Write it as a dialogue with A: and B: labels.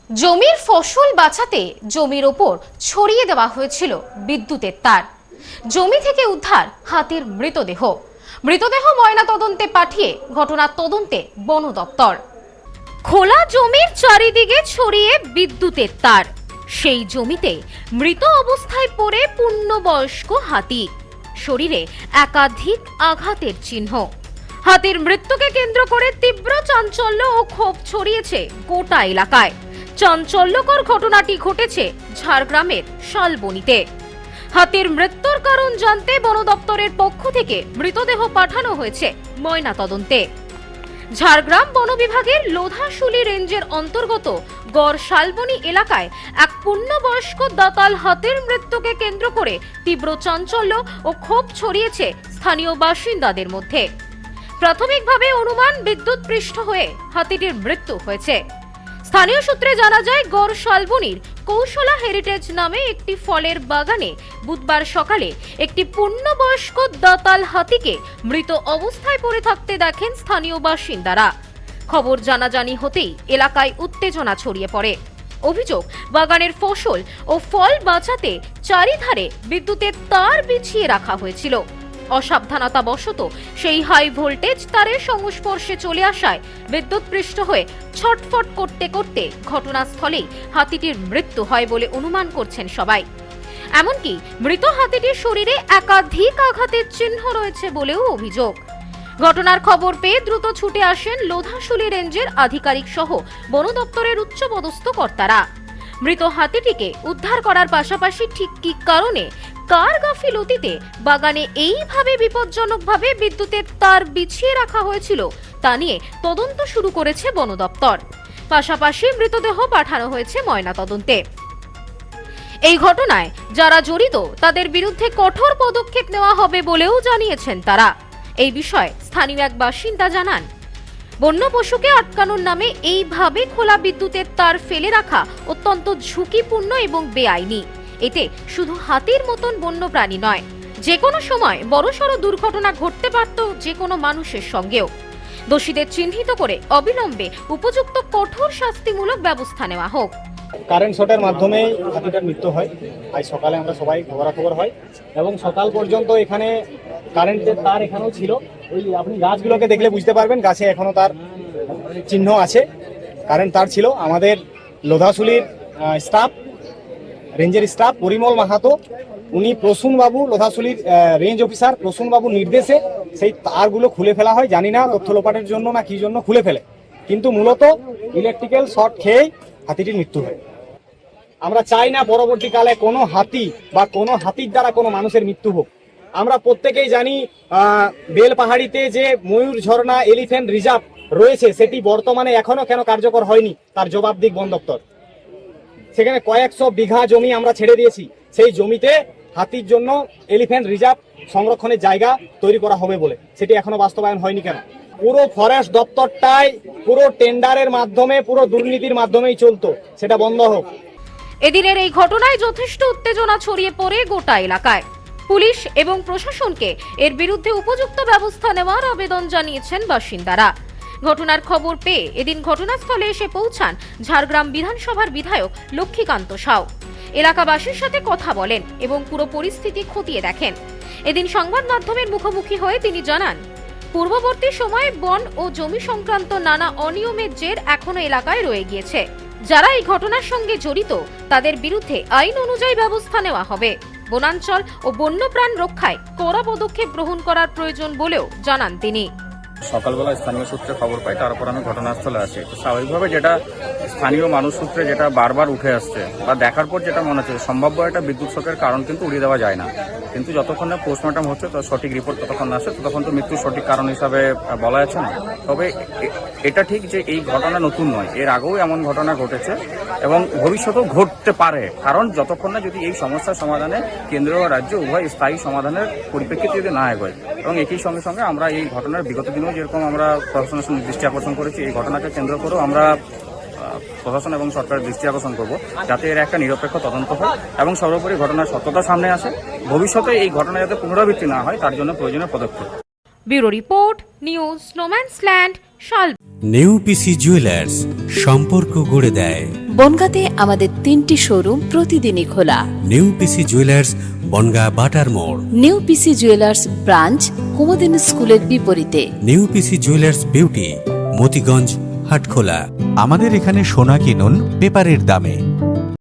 A: জমির ফসল বাঁচাতে জমির ওপর ছড়িয়ে দেওয়া হয়েছিল বিদ্যুতের তার। জমি থেকে উদ্ধার হাতির মৃতদেহ ময়নাতদন্তে পাঠিয়ে ঘটনা তদন্তে বন দপ্তর। খোলা জমির চারিদিকে ছড়িয়ে বিদ্যুতের তার, সেই জমিতে মৃত অবস্থায় পড়ে পূর্ণবয়স্ক হাতি, শরীরে একাধিক আঘাতের চিহ্ন। হাতির মৃত্যুকে কেন্দ্র করে তীব্র চাঞ্চল্য ও ক্ষোভ ছড়িয়েছে গোটা এলাকায়। চাঞ্চল্যকর ঘটনাটি ঘটেছে ঝাড়গ্রামের শালবনীতে। হাতির মৃত্যুর কারণ জানতে বন দপ্তরের পক্ষ থেকে মৃতদেহ পাঠানো হয়েছে ময়নাতদন্তে। ঝাড়গ্রাম বন বিভাগের লোধাশুলি রেঞ্জের অন্তর্গত গড় শালবনী এলাকায় এক পূর্ণবয়স্ক দাতাল হাতির মৃত্যুকে কেন্দ্র করে তীব্র চাঞ্চল্য ও ক্ষোভ ছড়িয়েছে স্থানীয় বাসিন্দাদের মধ্যে। প্রাথমিকভাবে অনুমান বিদ্যুৎ পৃষ্ঠ হয়ে হাতিটির মৃত্যু হয়েছে। স্থানীয় সূত্রে জানা যায়, গড় শালবনীর কৌশলা হেরিটেজ নামে একটি ফলের বাগানে বুধবার সকালে একটি পূর্ণবয়স্ক দাতাল হাতিকে মৃত অবস্থায় পড়ে থাকতে দেখেন স্থানীয় বাসিন্দারা। খবর জানাজানি হতেই এলাকায় উত্তেজনা ছড়িয়ে পড়ে। অভিযোগ, বাগানের ফসল ও ফল বাঁচাতে চারিধারে বিদ্যুতের তার বিছিয়ে রাখা হয়েছিল। অসাবধানতাবশত সেই হাই ভোল্টেজ তারের সংস্পর্শে চলে আসায় বিদ্যুৎ পৃষ্ঠ হয়ে ছটফট করতে করতে ঘটনাস্থলেই হাতিটির মৃত্যু হয় বলে অনুমান করছেন সবাই। এমনকি মৃত হাতিটির শরীরে একাধিক আঘাতের চিহ্ন রয়েছে বলেও অভিযোগ। ঘটনার খবর পেয়ে দ্রুত ছুটে আসেন লোধাশুলি রেঞ্জের আধিকারিক সহ বন দপ্তরের উচ্চপদস্থ কর্তারা। মৃত হাতিটিকে উদ্ধার করার পাশাপাশি ঠিক কী কারণে, কার গাফিলতিতে বাগানে এইভাবে বিপজ্জনকভাবে বিদ্যুতের তার বিছিয়ে রাখা হয়েছিল তা নিয়ে তদন্ত শুরু করেছে বন দপ্তর। পাশাপাশি মৃতদেহ পাঠানো হয়েছে ময়নাতদন্তে। এই ঘটনায় যারা জড়িত তাদের বিরুদ্ধে কঠোর পদক্ষেপ নেওয়া হবে বলেও জানিয়েছেন তারা। এই বিষয়ে স্থানীয় এক বাসিন্দা জানান, বন্য পশুকে আটকানোর নামে এইভাবে খোলা বিদ্যুতের তার ফেলে রাখা অত্যন্ত ঝুঁকিপূর্ণ এবং বেআইনি। এতে শুধু হাতির মতন বন্য প্রাণী নয়, যে কোনো সময় বড়সড় দুর্ঘটনা ঘটতে পারত যে কোনো মানুষের সঙ্গেও। দোষীদের চিহ্নিত করে অবিলম্বে উপযুক্ত কঠোর শাস্তিমূলক ব্যবস্থা নেওয়া হোক।
B: কারেন্ট শর্টের মাধ্যমে হাতিটার মৃত্যু হয়। আজ সকালে আমরা সবাই খবরাখবর হয় এবং সকাল পর্যন্ত এখানে কারেন্টের তার এখানেও ছিল। ওই আপনি গাছগুলোকে দেখলে বুঝতে পারবেন, গাছে এখনো তার চিহ্ন আছে, কারেন্ট তার ছিল। আমাদের লোধাশুলির স্টাফ, রেঞ্জের স্টাফ পরিমল মাহাতো, উনি প্রসূনবাবু, লোধাশুলির রেঞ্জ অফিসার প্রসূনবাবুর নির্দেশে সেই তারগুলো খুলে ফেলা হয়। জানি না তথ্য লোপাটের জন্য না কি জন্য খুলে ফেলে, কিন্তু মূলত ইলেকট্রিক্যাল শর্ট খেয়েই হাতিটির মৃত্যু হয়। আমরা চাই না পরবর্তীকালে কোনো হাতি বা কোনো হাতির দ্বারা কোনো মানুষের মৃত্যু হোক। আমরা প্রত্যেকেই জানি বেলপাহাড়িতে যে ময়ূর ঝর্ণা এলিফ্যান্ট রিজার্ভ রয়েছে সেটি বর্তমানে এখনো কেন কার্যকর হয়নি তার জবাব দিক বন দপ্তর। সেখানে কয়েকশো বিঘা জমি আমরা ছেড়ে দিয়েছি, সেই জমিতে হাতির জন্য এলিফ্যান্ট রিজার্ভ সংরক্ষণের জায়গা তৈরি করা হবে বলে, সেটি এখনো বাস্তবায়ন হয়নি কেন? পুরো ফরেস্ট দপ্তরটাই পুরো টেন্ডারের মাধ্যমে, পুরো দুর্নীতির মাধ্যমেই চলতো, সেটা বন্ধ হোক।
A: এদিনের এই ঘটনায় যথেষ্ট উত্তেজনা ছড়িয়ে পড়ে গোটা এলাকায়। পুলিশ এবং প্রশাসনকে এর বিরুদ্ধে উপযুক্ত ব্যবস্থা নেওয়ার আবেদন জানিয়েছেন বাসিন্দারা। ঘটনার খবর পেয়ে এদিন ঘটনাস্থলে এসে পৌঁছান ঝাড়গ্রাম বিধানসভার বিধায়ক লক্ষ্মীকান্ত সাউ। এলাকাবাসীর সাথে কথা বলেন এবং পুরো পরিস্থিতি খতিয়ে দেখেন। এদিন সংবাদ মাধ্যমের মুখোমুখি হয়ে তিনি জানান, পূর্ববর্তী সময়ে বন ও জমি সংক্রান্ত নানা অনিয়মের জের এখনো এলাকায় রয়ে গিয়েছে। যারা এই ঘটনার সঙ্গে জড়িত তাদের বিরুদ্ধে আইন অনুযায়ী ব্যবস্থা নেওয়া হবে। বনাঞ্চল ও বন্যপ্রাণ রক্ষায় কড়া পদক্ষেপ গ্রহণ করার প্রয়োজন বলেও জানান তিনি।
C: সকালবেলা স্থানীয় সূত্রে খবর পাই, তারপর আমি ঘটনাস্থলে আসি। স্বাভাবিকভাবে যেটা স্থানীয় মানুষ সূত্রে যেটা বারবার উঠে আসছে বা দেখার পর যেটা মনে হচ্ছে, সম্ভাব্য একটা বিদ্যুৎ শকের কারণ কিন্তু উড়িয়ে দেওয়া যায় না। কিন্তু যতক্ষণ না পোস্টমর্টম হচ্ছে তো সঠিক রিপোর্ট ততক্ষণ আসে, ততক্ষণ তো মৃত্যুর সঠিক কারণ হিসাবে বলা যাচ্ছে না। তবে এটা ঠিক যে এই ঘটনা নতুন নয়, এর আগেও এমন ঘটনা ঘটেছে এবং ভবিষ্যতেও ঘটতে পারে। কারণ যতক্ষণ না যদি এই সমস্যার সমাধানে কেন্দ্র ও রাজ্য উভয় স্থায়ী সমাধানের পরিপ্রেক্ষিতে যদি না এগোয়, এবং একই সঙ্গে সঙ্গে আমরা এই ঘটনার বিগত দিনেও যেরকম আমরা প্রশাসনের দৃষ্টি আকর্ষণ করেছি, এই ঘটনাকে কেন্দ্র করেও আমরা প্রশাসন এবং সরকারের দৃষ্টি আকর্ষণ করব যাতে এর একটা নিরপেক্ষ তদন্ত হয় এবং সর্বোপরি ঘটনার সত্যতা সামনে আসে। ভবিষ্যতে এই ঘটনা যাতে পুনরাবৃত্তি না হয় তার জন্য প্রয়োজনীয় পদক্ষেপ।
A: ব্যুরো রিপোর্ট, নিউজ স্নোম্যান্সল্যান্ড, শালবনী।
D: নিউ পিসি জুয়েলার্স, সম্পর্ক গড়ে দেয়।
E: বনগাঁতে আমাদের 3টি শোরুম প্রতিদিনই খোলা।
D: নিউ পিসি জুয়েলার্স, বনগা বাটার মোড়।
E: New PC jewellers branch Kumudini স্কুলের বিপরীতে।
D: New PC jewellers beauty, Motiganj, Hatkhola.
F: আমাদের এখানে সোনা কিনুন পেপারের দামে।